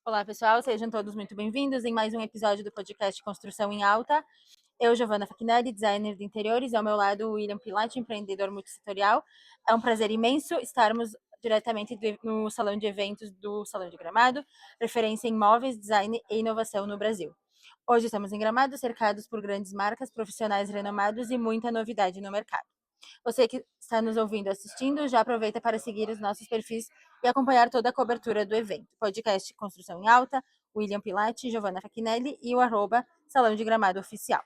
Olá, pessoal, sejam todos muito bem-vindos em mais um episódio do podcast Construção em Alta. Eu, Giovana Fachinelli, designer de interiores, e ao meu lado o William Pilate, empreendedor multissetorial. É um prazer imenso estarmos diretamente no salão de eventos do Salão de Gramado, referência em móveis, design e inovação no Brasil. Hoje estamos em Gramado, cercados por grandes marcas, profissionais renomados e muita novidade no mercado. Você que está nos ouvindo e assistindo, já aproveita para seguir os nossos perfis e acompanhar toda a cobertura do evento. Podcast Construção em Alta, William Pilate, Giovanna Fachinelli e o Salão de Gramado Oficial.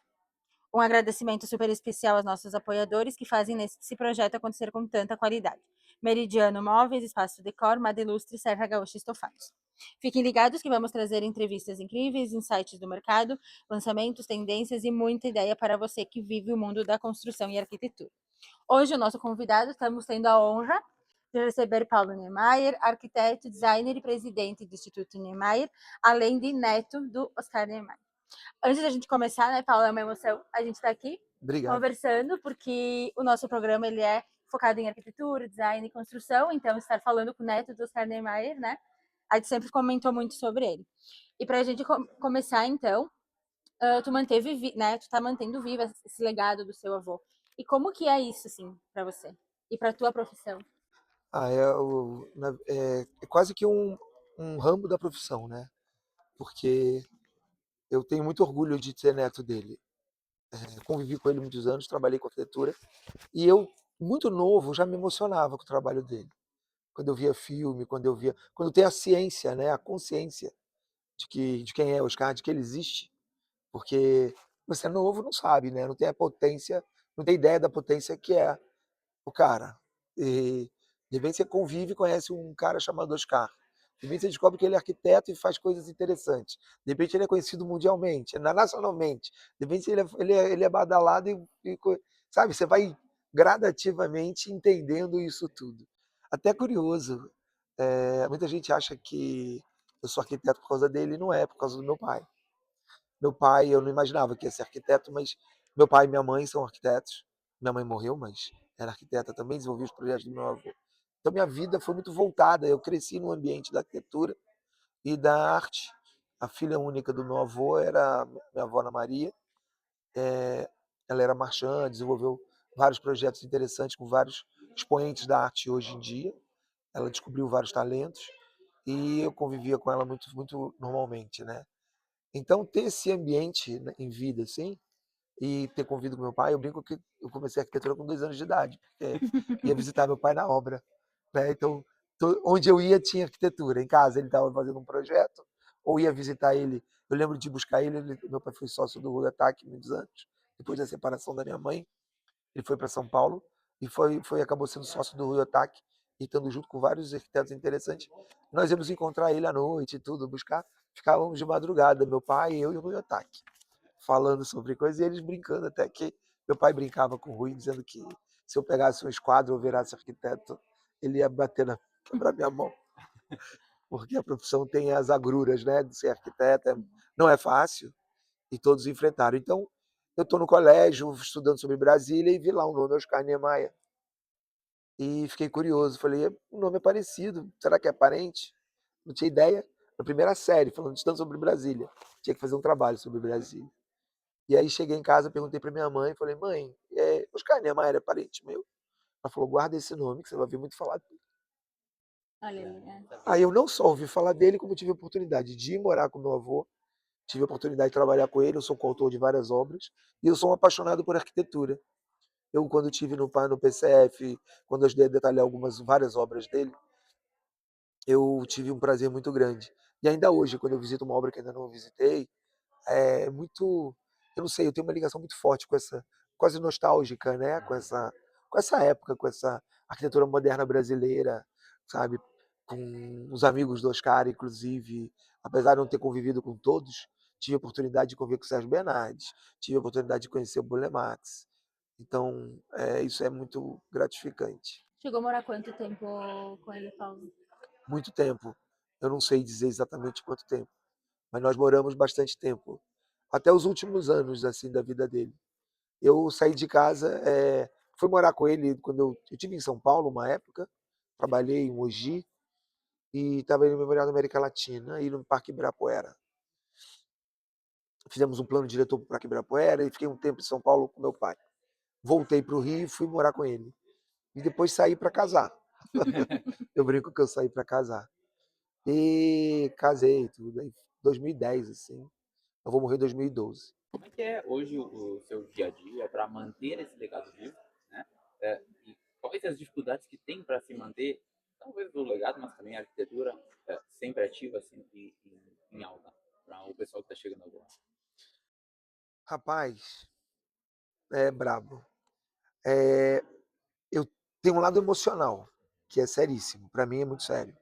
Um agradecimento super especial aos nossos apoiadores que fazem esse projeto acontecer com tanta qualidade. Meridiano Móveis, Espaço Decor, Madelustre, Serra Gaúcha Estofados. Fiquem ligados que vamos trazer entrevistas incríveis, insights do mercado, lançamentos, tendências e muita ideia para você que vive o mundo da construção e arquitetura. Hoje, o nosso convidado, estamos tendo a honra de receber Paulo Niemeyer, arquiteto, designer e presidente do Instituto Niemeyer, além de neto do Oscar Niemeyer. Antes da gente começar, né, Paulo, é uma emoção a gente estar aqui Obrigado. conversando, porque o nosso programa ele é focado em arquitetura, design e construção, então estar falando com o neto do Oscar Niemeyer, né, a gente sempre comentou muito sobre ele. E para a gente começar, então, tu manteve, né, tu tá mantendo vivo esse legado do seu avô. E como que é isso, assim, para você? E para tua profissão? É quase que um ramo da profissão, né? Porque eu tenho muito orgulho de ser neto dele. Convivi com ele muitos anos, trabalhei com arquitetura, e eu, muito novo, já me emocionava com o trabalho dele. Quando eu via filme, quando tem a ciência, né, a consciência de quem é Oscar, de que ele existe, porque você é novo, não sabe, né? Não tem a potência, não tem ideia da potência que é o cara. E de repente você convive e conhece um cara chamado Oscar. De repente você descobre que ele é arquiteto e faz coisas interessantes. De repente ele é conhecido mundialmente, nacionalmente. De repente ele é badalado sabe, você vai gradativamente entendendo isso tudo. Até curioso, muita gente acha que eu sou arquiteto por causa dele, e não é por causa do meu pai. Meu pai, eu não imaginava que ia ser arquiteto, mas meu pai e minha mãe são arquitetos. Minha mãe morreu, mas era arquiteta também, desenvolvia os projetos do meu avô. Então minha vida foi muito voltada. Eu cresci no ambiente da arquitetura e da arte. A filha única do meu avô era minha avó Ana Maria. Ela era marchand, desenvolveu vários projetos interessantes com vários expoentes da arte hoje em dia. Ela descobriu vários talentos e eu convivia com ela muito, muito normalmente, né? Então ter esse ambiente, né, em vida, assim, e ter convivido com meu pai, eu brinco que eu comecei arquitetura com 2 anos de idade, porque ia visitar meu pai na obra, né? Então, onde eu ia tinha arquitetura. Em casa ele estava fazendo um projeto, ou ia visitar ele. Eu lembro de buscar meu pai foi sócio do Rui Ataque muitos anos, depois da separação da minha mãe, ele foi para São Paulo e acabou sendo sócio do Rui Ataque, e estando junto com vários arquitetos interessantes. Nós íamos encontrar ele à noite e tudo, buscar, ficávamos de madrugada, meu pai, eu e o Rui Ataque falando sobre coisas e eles brincando, até que meu pai brincava com o Rui, dizendo que se eu pegasse um esquadro ou virasse arquiteto, ele ia quebrar minha mão, porque a profissão tem as agruras, né, de ser arquiteto, não é fácil, e todos enfrentaram. Então, eu estou no colégio, estudando sobre Brasília, e vi lá o nome Oscar Niemeyer, e fiquei curioso, falei, o nome é parecido, será que é parente? Não tinha ideia. Na primeira série, falando estudando sobre Brasília, tinha que fazer um trabalho sobre Brasília. E aí cheguei em casa, perguntei para minha mãe, falei, mãe, Oscar Niemeyer é parente meu? Ela falou, guarda esse nome que você vai ouvir muito falar dele. Olha ali, né? Aí eu não só ouvi falar dele, como tive a oportunidade de ir morar com meu avô, tive a oportunidade de trabalhar com ele, eu sou coautor de várias obras, e eu sou um apaixonado por arquitetura. Eu, quando estive no PCF, quando eu ajudei a detalhar várias obras dele, eu tive um prazer muito grande. E ainda hoje, quando eu visito uma obra que ainda não visitei, é muito, eu não sei, eu tenho uma ligação muito forte com essa, quase nostálgica, né? Com essa época, com essa arquitetura moderna brasileira, sabe? Com os amigos do Oscar, inclusive, apesar de não ter convivido com todos, tive a oportunidade de conviver com o Sérgio Bernardes, tive a oportunidade de conhecer o Burle Marx. Então, isso é muito gratificante. Chegou a morar quanto tempo com ele, Paulo? Muito tempo, eu não sei dizer exatamente quanto tempo, mas nós moramos bastante tempo, até os últimos anos assim da vida dele. Eu saí de casa, fui morar com ele quando eu tive em São Paulo uma época, trabalhei em Mogi, e estava indo Memorial da América Latina e no Parque Ibirapuera. Fizemos um plano diretor para o Parque Ibirapuera e fiquei um tempo em São Paulo com meu pai. Voltei para o Rio e fui morar com ele. E depois saí para casar. Eu brinco que eu saí para casar. E casei, tudo. Aí, 2010, assim. Eu vou morrer em 2012. Como é que é hoje o seu dia a dia para manter esse legado vivo, né? E quais as dificuldades que tem para se manter, talvez o legado, mas também a arquitetura sempre ativa, sempre em alta, para o pessoal que está chegando agora? Rapaz, é brabo. É, eu tenho um lado emocional, que é seríssimo. Para mim é muito sério.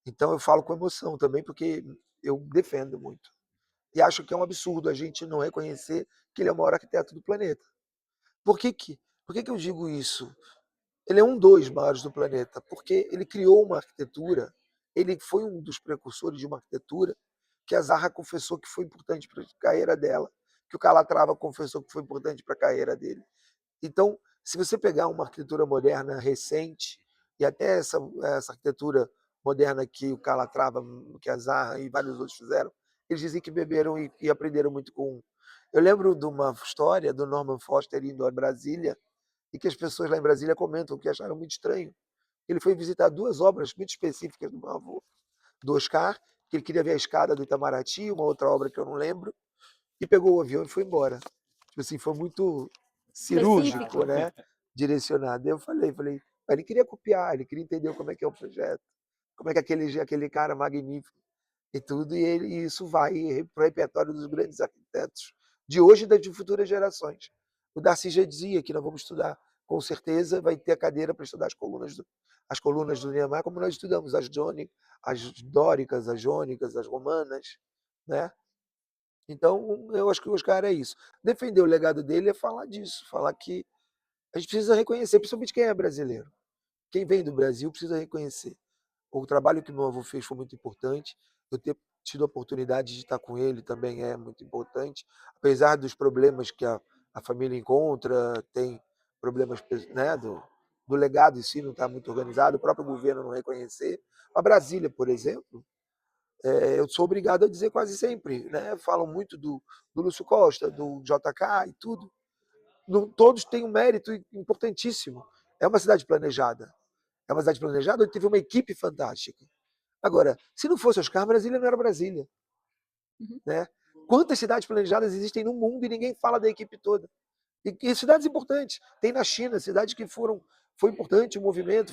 Então eu falo com emoção também, porque eu defendo muito. E acho que é um absurdo a gente não reconhecer que ele é o maior arquiteto do planeta. Por que eu digo isso? Ele é um dos maiores do planeta, porque ele criou uma arquitetura, ele foi um dos precursores de uma arquitetura que a Zaha confessou que foi importante para a carreira dela, que o Calatrava confessou que foi importante para a carreira dele. Então, se você pegar uma arquitetura moderna recente, e até essa arquitetura moderna que o Calatrava, que a Zaha e vários outros fizeram, eles dizem que beberam e aprenderam muito com. Eu lembro de uma história do Norman Foster indo a Brasília, e que as pessoas lá em Brasília comentam que acharam muito estranho. Ele foi visitar duas obras muito específicas do meu avô, do Oscar, que ele queria ver a escada do Itamaraty, uma outra obra que eu não lembro, e pegou o avião e foi embora. Tipo assim, foi muito cirúrgico, Específico. né? Direcionado. Eu falei, ele queria copiar, ele queria entender como é que é o projeto, como é que aquele cara magnífico e tudo, e isso vai para o repertório dos grandes arquitetos de hoje e das de futuras gerações. O Darcy já dizia que nós vamos estudar, com certeza vai ter a cadeira para estudar as colunas do Niemeyer, como nós estudamos as dóricas, as jônicas, as romanas, né? Então, eu acho que o Oscar é isso. Defender o legado dele é falar disso, falar que a gente precisa reconhecer, principalmente quem é brasileiro. Quem vem do Brasil precisa reconhecer. O trabalho que meu avô fez foi muito importante. Eu ter tido a oportunidade de estar com ele também é muito importante. Apesar dos problemas que a família encontra, tem problemas, né, do legado em si não está muito organizado, o próprio governo não reconhecer. A Brasília, por exemplo, eu sou obrigado a dizer quase sempre, né? Falam muito do Lúcio Costa, do JK e tudo. Não, todos têm um mérito importantíssimo. É uma cidade planejada. É uma cidade planejada onde teve uma equipe fantástica. Agora, se não fosse Oscar, Brasília não era Brasília. Uhum. Né? Quantas cidades planejadas existem no mundo e ninguém fala da equipe toda? E cidades importantes. Tem na China cidades que foi importante o movimento,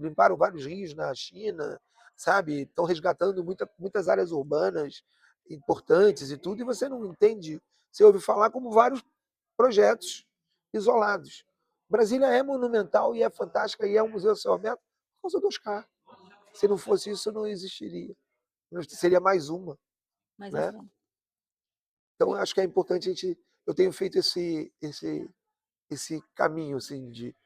limparam vários rios na China, sabe? Estão resgatando muitas áreas urbanas importantes e tudo, e você não entende, você ouve falar como vários projetos isolados. Brasília é monumental e é fantástica e é um museu a céu aberto por causa do Oscar. Se não fosse isso, não existiria. Seria mais uma, Mais um né? filme. Então, eu acho que é importante a gente. Eu tenho feito esse caminho assim, de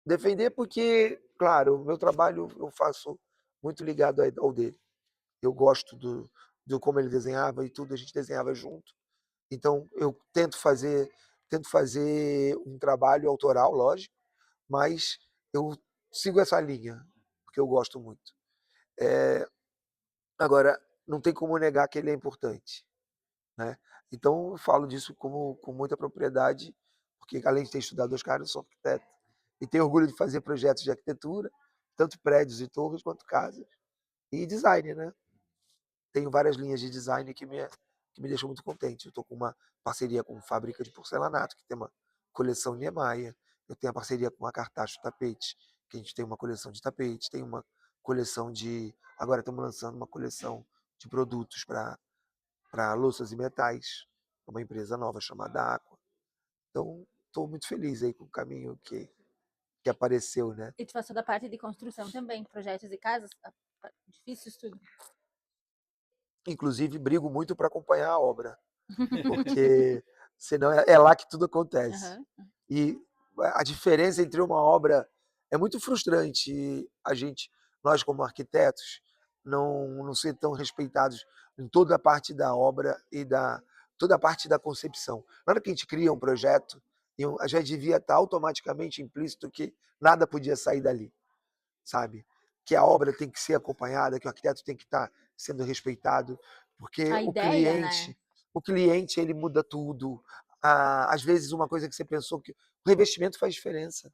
defender, porque, claro, o meu trabalho eu faço muito ligado ao dele. Eu gosto do como ele desenhava e tudo, a gente desenhava junto. Então, eu tento fazer um trabalho autoral, lógico, mas eu sigo essa linha, porque eu gosto muito. Agora, não tem como negar que ele é importante. Né? Então, eu falo disso com muita propriedade, porque além de ter estudado Oscar, eu sou arquiteto. E tenho orgulho de fazer projetos de arquitetura, tanto prédios e torres quanto casas. E design, né? Tenho várias linhas de design que me deixam muito contente. Eu estou com uma parceria com Fábrica de Porcelanato, que tem uma coleção Niemeyer. Eu tenho a parceria com a Cartacho Tapete, que a gente tem uma coleção de tapetes. Tem uma coleção de. Agora estamos lançando uma coleção de produtos para louças e metais, uma empresa nova chamada Aqua. Então, estou muito feliz aí com o caminho que apareceu, né? E tu faz toda a parte de construção também, projetos de casas, difícil tudo. Inclusive, brigo muito para acompanhar a obra, porque senão é lá que tudo acontece. Aham. E a diferença entre uma obra é muito frustrante. Nós como arquitetos, não ser tão respeitados em toda a parte da obra e toda a parte da concepção. Na hora que a gente cria um projeto, já devia estar automaticamente implícito que nada podia sair dali. sabe? Que a obra tem que ser acompanhada, que o arquiteto tem que estar sendo respeitado, porque A ideia, né? o cliente ele muda tudo. Ah, às vezes uma coisa que você pensou que o revestimento faz diferença.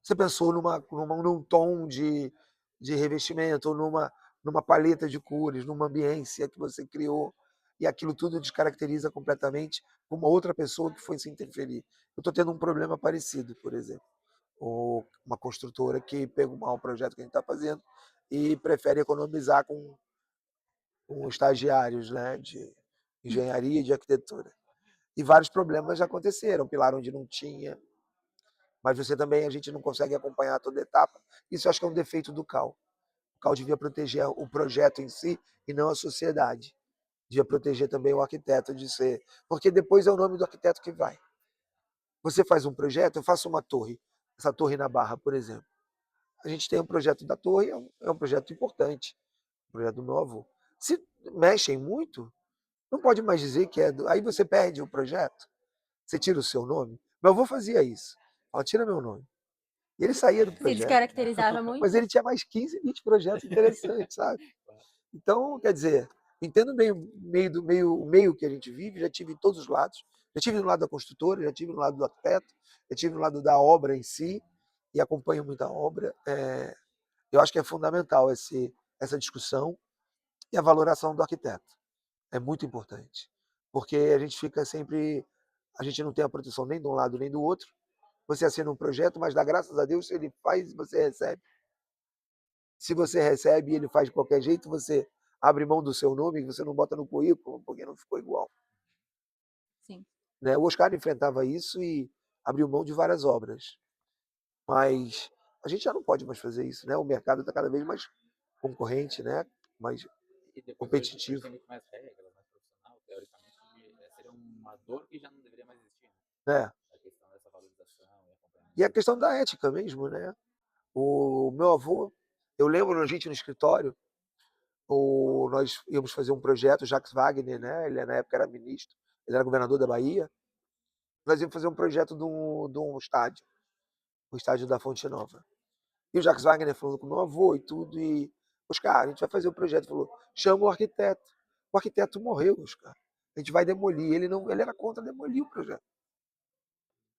Você pensou num tom de revestimento, ou numa paleta de cores, numa ambiência que você criou, e aquilo tudo descaracteriza completamente uma outra pessoa que foi se interferir. Eu estou tendo um problema parecido, por exemplo, ou uma construtora que pegou mal o projeto que a gente está fazendo e prefere economizar com estagiários, né, de engenharia e de arquitetura. E vários problemas já aconteceram, pilar onde não tinha, mas você também, a gente não consegue acompanhar toda a etapa. Isso eu acho que é um defeito do CAL. O CAL devia proteger o projeto em si e não a sociedade. Devia proteger também o arquiteto de ser. Porque depois é o nome do arquiteto que vai. Você faz um projeto, eu faço uma torre, essa torre na Barra, por exemplo. A gente tem um projeto da torre, é um projeto importante, um projeto novo. Se mexem muito, não pode mais dizer que é. Aí você perde o projeto, você tira o seu nome. Meu avô fazia isso. Fala, tira meu nome. E ele saía do Se projeto. descaracterizava Mas muito? ele tinha mais 15, 20 projetos interessantes, sabe? Então, quer dizer, entendo o meio que a gente vive, já tive em todos os lados. Já tive no lado da construtora, já tive no lado do arquiteto, já tive no lado da obra em si, e acompanho muita obra. Eu acho que é fundamental essa discussão e a valoração do arquiteto. É muito importante. Porque a gente fica sempre. A gente não tem a proteção nem de um lado nem do outro. Você assina um projeto, mas dá graças a Deus se ele faz, você recebe. Se você recebe e ele faz de qualquer jeito, você abre mão do seu nome, você não bota no currículo, porque não ficou igual. Sim. Né? O Oscar enfrentava isso e abriu mão de várias obras. Mas a gente já não pode mais fazer isso, né? O mercado está cada vez mais concorrente, né? Mais E depois hoje competitivo. tem muito mais regras, mais profissional, teoricamente, seria uma dor que já não deveria mais existir, né? Né? A questão dessa valorização e E a acompanhamento. questão da ética mesmo, né? O meu avô, eu lembro a gente no escritório, nós íamos fazer um projeto, Jacques Wagner, né? Ele na época era ministro, ele era governador da Bahia. Nós íamos fazer um projeto de um estádio, o estádio da Fonte Nova. E o Jacques Wagner falando com meu avô e tudo, e Oscar, a gente vai fazer o projeto. Falou, chama o arquiteto. O arquiteto morreu, Oscar. A gente vai demolir. Ele era contra demolir o projeto.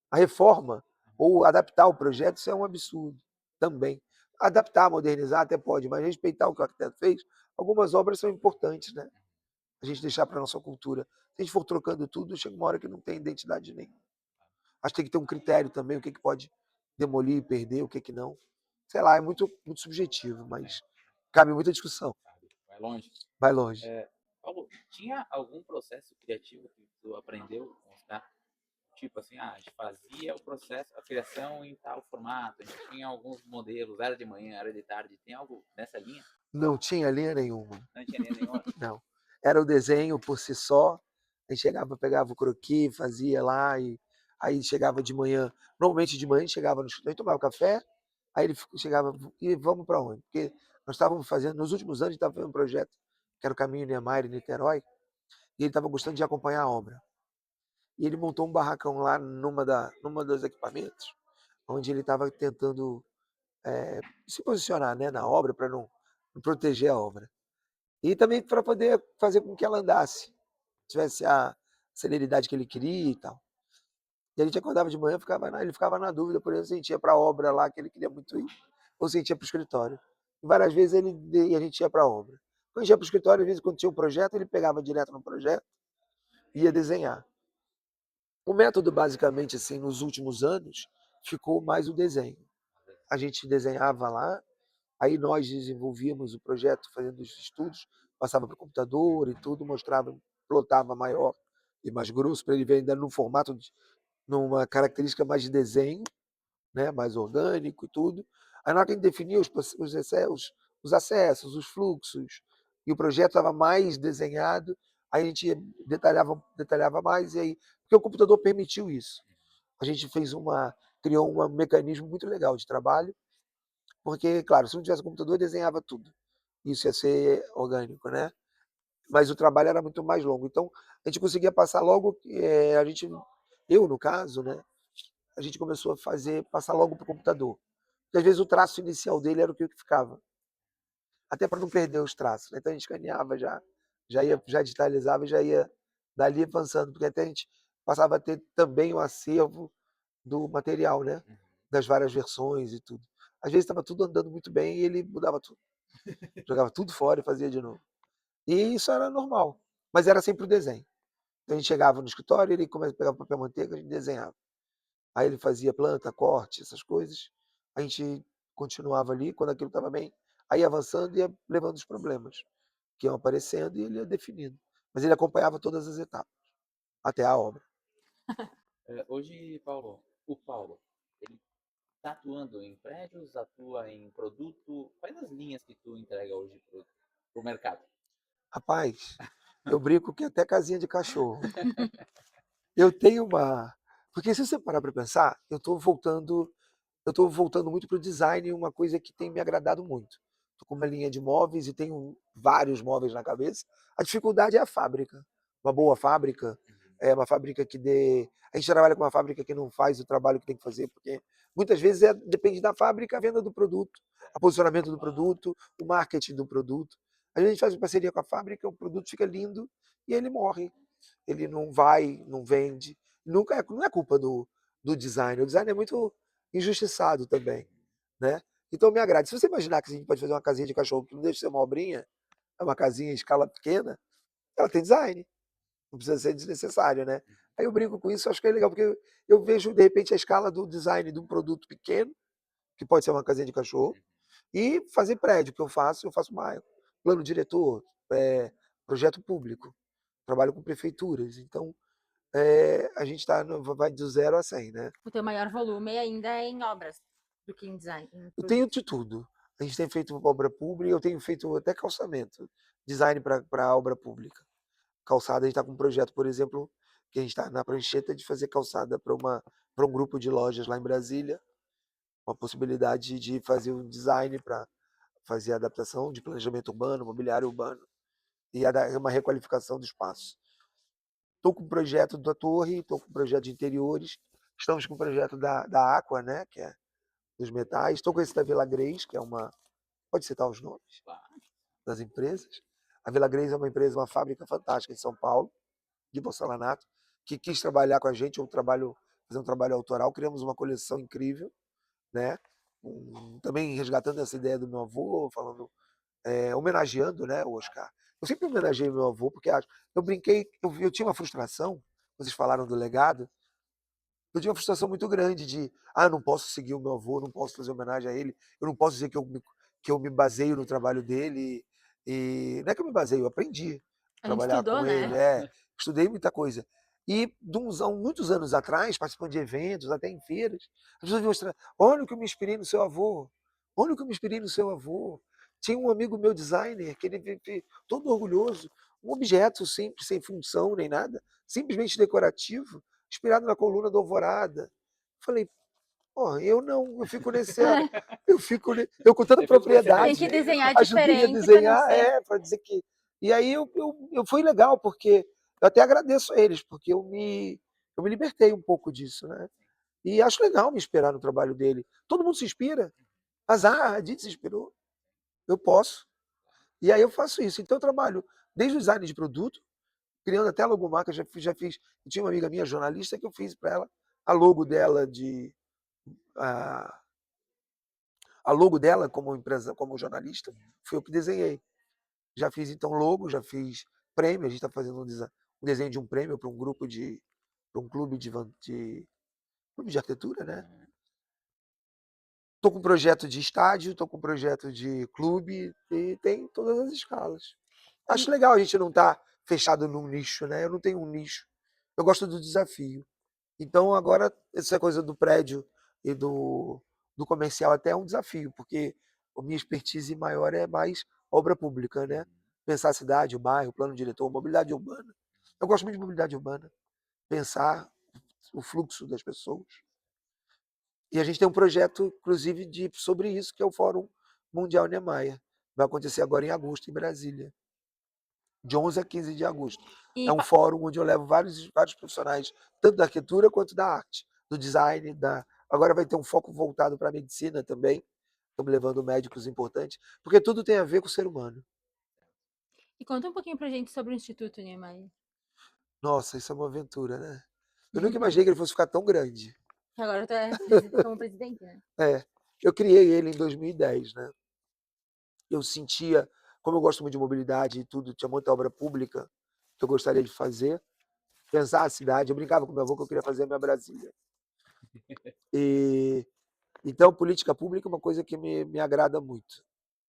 A reforma, ou adaptar o projeto, isso é um absurdo também. Adaptar, modernizar até pode, mas respeitar o que o arquiteto fez, algumas obras são importantes, né? A gente deixar para a nossa cultura. Se a gente for trocando tudo, chega uma hora que não tem identidade nenhuma. Acho que tem que ter um critério também, o que pode demolir e perder, o que não. Sei lá, é muito, muito subjetivo, É, mas cabe muita discussão. sabe? Vai longe. Vai longe. Paulo, tinha algum processo criativo que tu aprendeu com os caras? Tipo assim, a gente fazia o processo, a criação em tal formato, a gente tinha alguns modelos, era de manhã, era de tarde, tem algo nessa linha? Não tinha linha nenhuma. Não tinha linha nenhuma? Não. Era o desenho por si só. A gente chegava, pegava o croquis, fazia lá, e aí chegava de manhã. Normalmente de manhã a gente chegava no escritório, tomava café, aí ele chegava, e vamos para onde? Porque nós estávamos fazendo, nos últimos anos, a gente estava fazendo um projeto, que era o Caminho Niemeyer em Niterói, e ele estava gostando de acompanhar a obra. E ele montou um barracão lá numa dos equipamentos, onde ele estava tentando se posicionar, né, na obra para não proteger a obra. E também para poder fazer com que ela andasse, tivesse a celeridade que ele queria e tal. E a gente acordava de manhã, ele ficava na dúvida, por exemplo, se a gente ia para a obra lá que ele queria muito ir, ou se a gente ia para o escritório. E várias vezes a gente ia para a obra. Quando a gente ia para o escritório, às vezes quando tinha um projeto, ele pegava direto no projeto e ia desenhar. O método, basicamente, assim, nos últimos anos, ficou mais o desenho. A gente desenhava lá, aí nós desenvolvíamos o projeto fazendo os estudos, passava para o computador e tudo, mostrava, plotava maior e mais grosso para ele ver ainda no formato, numa característica mais de desenho, né, mais orgânico e tudo. Aí na hora que a gente definia os acessos, os fluxos, e o projeto estava mais desenhado, aí a gente detalhava mais, e aí, porque o computador permitiu isso. A gente criou um mecanismo muito legal de trabalho, porque, claro, se não tivesse computador, eu desenhava tudo. Isso ia ser orgânico, né? Mas o trabalho era muito mais longo. Então, a gente conseguia passar logo, eu no caso, né? A gente começou a passar logo para o computador. Porque às vezes o traço inicial dele era o que ficava. Até para não perder os traços, né? Então a gente escaneava já digitalizava e já ia dali avançando, porque até a gente passava a ter também o acervo do material, né? Uhum. Das várias versões e tudo. Às vezes estava tudo andando muito bem e ele mudava tudo. Jogava tudo fora e fazia de novo. E isso era normal, mas era sempre o desenho. Então a gente chegava no escritório, ele pegava papel manteiga, a gente desenhava. Aí ele fazia planta, corte, essas coisas. A gente continuava ali, quando aquilo estava bem, aí avançando e ia levando os problemas que iam aparecendo e ele ia definindo. Mas ele acompanhava todas as etapas, até a obra. Hoje, Paulo, o Paulo, ele está atuando em prédios, atua em produto. Quais as linhas que tu entrega hoje pro mercado? Rapaz, eu brinco que até casinha de cachorro. Eu tenho uma. Porque se você parar para pensar, eu estou voltando muito para o design, uma coisa que tem me agradado muito. Estou com uma linha de móveis e tenho vários móveis na cabeça. A dificuldade é a fábrica. Uma boa fábrica, Uhum. é uma fábrica que dê. A gente trabalha com uma fábrica que não faz o trabalho que tem que fazer, porque muitas vezes depende da fábrica a venda do produto, o posicionamento do produto, o marketing do produto. Às vezes a gente faz uma parceria com a fábrica, o produto fica lindo e ele morre. Ele não vai, não vende. Nunca não é culpa do design. O design é muito injustiçado também, né? Então me agrada. Se você imaginar que a gente pode fazer uma casinha de cachorro que não deixa de ser uma obrinha, é uma casinha em escala pequena, ela tem design. Não precisa ser desnecessário, né? Aí eu brinco com isso, acho que é legal, porque eu vejo, de repente, a escala do design de um produto pequeno, que pode ser uma casinha de cachorro, e fazer prédio, que eu faço bairro, plano diretor, projeto público, trabalho com prefeituras. Então, a gente vai do 0 a 100, né? O teu maior volume ainda é em obras do que em design, em Eu tenho produtos. de tudo. A gente tem feito obra pública, eu tenho feito até calçamento, design para obra pública. Calçada, a gente está com um projeto, por exemplo, que a gente está na prancheta de fazer calçada para um grupo de lojas lá em Brasília, uma possibilidade de fazer um design para fazer a adaptação de planejamento urbano, mobiliário urbano e uma requalificação do espaço. Estou com o projeto da torre, estou com o projeto de interiores, estamos com o projeto da Aqua, né, que é dos metais, estou com esse da Vila Grace, que é uma. Pode citar os nomes das empresas. A Vila Grace é uma empresa, uma fábrica fantástica em São Paulo, de porcelanato, que quis trabalhar com a gente, fazer um trabalho autoral, criamos uma coleção incrível, né? Também resgatando essa ideia do meu avô, falando, homenageando, né, o Oscar. Eu sempre homenageei meu avô, porque eu brinquei, eu tinha uma frustração, vocês falaram do legado, eu tinha uma frustração muito grande de, eu não posso seguir o meu avô, não posso fazer homenagem a ele, eu não posso dizer que eu me baseio no trabalho dele, e não é que eu me baseio, eu aprendi a A gente trabalhar estudou, com ele, né? estudei muita coisa. E muitos anos atrás, participando de eventos, até em feiras, as pessoas me mostraram, olha o que eu me inspirei no seu avô, olha o que eu me inspirei no seu avô. Tinha um amigo meu designer, que ele todo orgulhoso, um objeto simples, sem função nem nada, simplesmente decorativo, inspirado na coluna do Alvorada. Falei, pô, eu não, eu fico eu com tanta Você fez o Tem procedimento que propriedade, dele, não? desenhar ajudei a diferente para não desenhar, ser. para dizer que. E aí eu foi legal, porque eu até agradeço a eles, porque eu me libertei um pouco disso, né? E acho legal me inspirar no trabalho dele. Todo mundo se inspira. Azar, a Didi se inspirou. Eu posso. E aí eu faço isso. Então eu trabalho desde o design de produto, criando até a logomarca, já fiz. Tinha uma amiga minha, jornalista, que eu fiz para ela a logo dela a, a logo dela como empresa, como jornalista, foi eu que desenhei. Já fiz então logo, já fiz prêmio, a gente está fazendo um desenho de um prêmio para um grupo para um clube de arquitetura, né? Uhum. Estou com um projeto de estádio, estou com um projeto de clube e tem todas as escalas. Acho E, legal a gente não estar fechado num nicho, né? Eu não tenho um nicho. Eu gosto do desafio. Então, agora, essa coisa do prédio e do comercial até é um desafio, porque a minha expertise maior é mais obra pública, né? Pensar a cidade, o bairro, o plano diretor, mobilidade urbana. Eu gosto muito de mobilidade urbana, pensar o fluxo das pessoas. E a gente tem um projeto, inclusive, sobre isso, que é o Fórum Mundial Niemeyer. Vai acontecer agora em agosto, em Brasília, de 11 a 15 de agosto. É e, um fórum onde eu levo vários profissionais, tanto da arquitetura quanto da arte, do design, Agora vai ter um foco voltado para a medicina também. Estamos levando médicos importantes, porque tudo tem a ver com o ser humano. E conta um pouquinho pra gente sobre o Instituto Niemeyer, Nossa, isso é uma aventura, né? Eu nunca imaginei que ele fosse ficar tão grande. que agora tu é como presidente, né? É, eu criei ele em 2010, né? Eu sentia, como eu gosto muito de mobilidade e tudo, tinha muita obra pública que eu gostaria de fazer, pensar a cidade. Eu brincava com meu avô que eu queria fazer a minha Brasília. E, então, política pública é uma coisa que me agrada muito.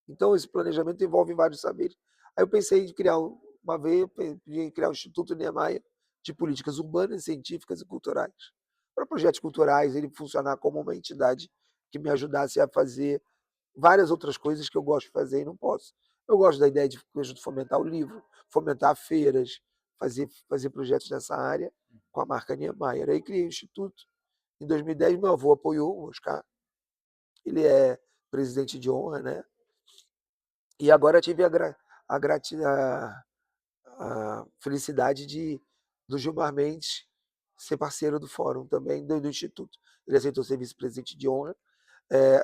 Então, esse planejamento envolve vários saberes. Aí eu pensei em criar uma vez, em criar o Instituto Niemeyer de Políticas Urbanas, Científicas e Culturais. Para projetos culturais, ele funcionar como uma entidade que me ajudasse a fazer várias outras coisas que eu gosto de fazer e não posso. Eu gosto da ideia de fomentar o livro, fomentar feiras, fazer projetos nessa área com a marca Niemeyer. Aí criei o Instituto. Em 2010, meu avô apoiou o Oscar. Ele é presidente de honra, né? E agora tive a felicidade do Gilmar Mendes ser parceiro do fórum também, do Instituto. Ele aceitou ser vice-presidente de honra,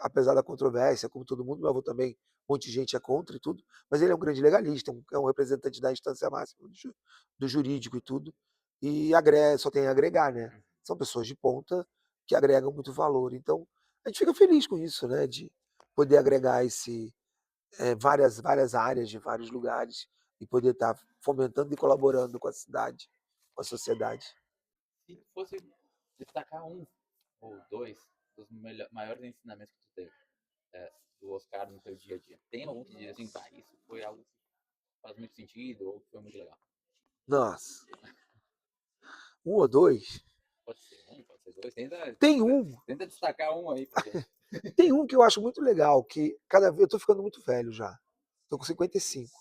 apesar da controvérsia, como todo mundo, meu avô também, um monte de gente é contra e tudo, mas ele é um grande legalista, é um representante da instância máxima do jurídico e tudo, e só tem a agregar, né? São pessoas de ponta que agregam muito valor. Então, a gente fica feliz com isso, né? De poder agregar várias áreas de vários lugares e poder estar fomentando e colaborando com a cidade, com a sociedade. Se fosse destacar um ou dois dos maiores ensinamentos que tu teve do Oscar no teu dia a dia, tem algum que diz assim, pá, isso foi algo que faz muito sentido ou que foi muito legal? Nossa, um ou dois. Pode ser um, pode ser dois. Tenta, Tem tenta, um, tenta destacar um aí pra gente. tem um que eu acho muito legal, que cada vez eu tô ficando muito velho já. Tô com 55,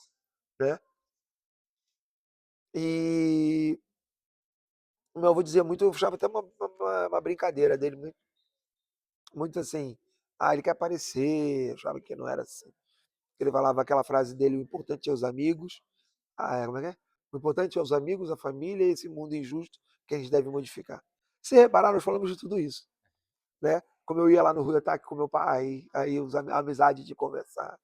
né? E o meu avô dizia muito, eu achava até uma brincadeira dele, muito, muito assim, ele quer aparecer, eu achava que não era assim. Ele falava aquela frase dele, o importante é os amigos. Como é que é? O importante é os amigos, a família e esse mundo injusto que a gente deve modificar. Se reparar, nós falamos de tudo isso, né? Como eu ia lá no Rio Ataque com meu pai, aí a amizade de conversar.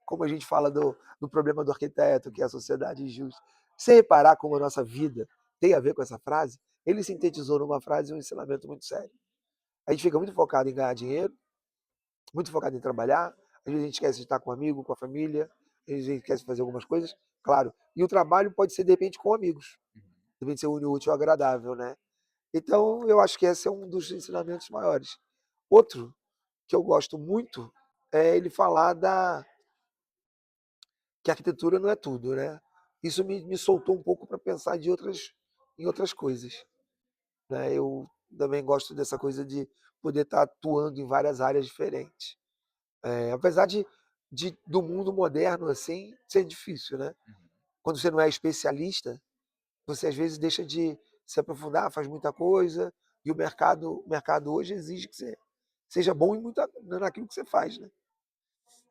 Como a gente fala do problema do arquiteto, que é a sociedade injusta. Se reparar como a nossa vida tem a ver com essa frase, ele sintetizou numa frase um ensinamento muito sério. A gente fica muito focado em ganhar dinheiro, muito focado em trabalhar, às vezes a gente esquece de estar com um amigo, com a família, às vezes a gente esquece de fazer algumas coisas, claro. E o trabalho pode ser, de repente, com amigos. De repente ser útil ou agradável, né? Então, eu acho que esse é um dos ensinamentos maiores. Outro que eu gosto muito é ele falar que a arquitetura não é tudo, né? Isso me soltou um pouco para pensar em outras coisas, né? Eu também gosto dessa coisa de poder estar atuando em várias áreas diferentes. Apesar do mundo moderno assim ser difícil, né? Quando você não é especialista, você às vezes deixa de se aprofundar, faz muita coisa, e o mercado hoje exige que você seja bom naquilo que você faz, né?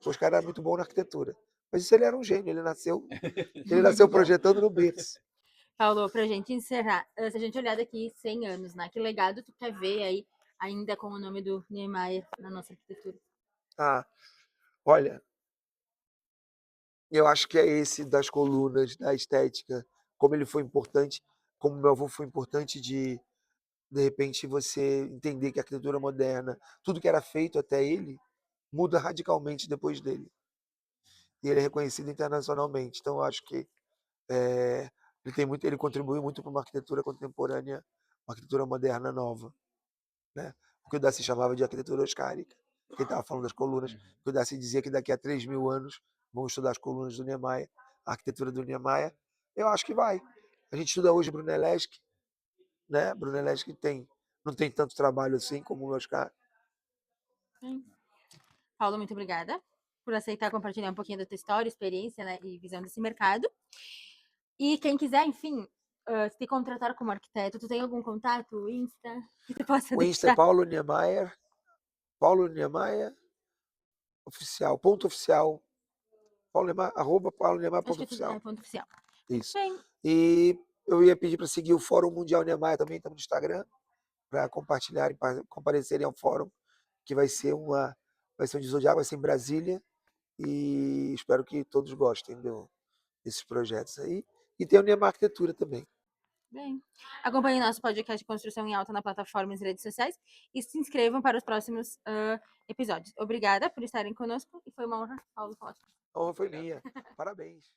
Os caras eram muito bom na arquitetura. Mas isso ele era um gênio, ele nasceu projetando no berço. Paulo, pra gente encerrar, se a gente olhar daqui 100 anos, né? Que legado tu quer ver aí, ainda com o nome do Niemeyer na nossa arquitetura? Ah, olha, eu acho que é esse das colunas, da estética, como ele foi importante, como meu avô foi importante de repente, você entender que a arquitetura moderna, tudo que era feito até ele, muda radicalmente depois dele. E ele é reconhecido internacionalmente. Então, eu acho que ele contribuiu muito para uma arquitetura contemporânea, uma arquitetura moderna nova, né? O que o Darcy chamava de arquitetura oscárica. Ele estava falando das colunas, que o Darcy dizia que daqui a 3.000 anos vão estudar as colunas do Niemeyer, a arquitetura do Niemeyer. Eu acho que vai. A gente estuda hoje Brunelleschi, né? Brunelleschi não tem tanto trabalho assim como o Oscar. Paulo, muito obrigada por aceitar compartilhar um pouquinho da tua história, experiência, né, e visão desse mercado. E quem quiser, enfim, te contratar como arquiteto, tu tem algum contato, Insta, que tu possa O Insta é deixar? Paulo Niemeyer oficial, ponto oficial, Paulo Niemeyer, Acho ponto que tudo é oficial. ponto oficial. Isso. Bem, E eu ia pedir para seguir o Fórum Mundial Niemeyer também, estamos no Instagram. para compartilharem, para comparecerem ao fórum, que vai ser um divisor de águas, vai ser em Brasília, e espero que todos gostem desses projetos aí. E tem a União Arquitetura também. Bem, acompanhem nosso podcast Construção em Alta na plataforma e nas redes sociais e se inscrevam para os próximos episódios. Obrigada por estarem conosco e foi uma honra, Paulo, falar. A honra foi minha. Parabéns.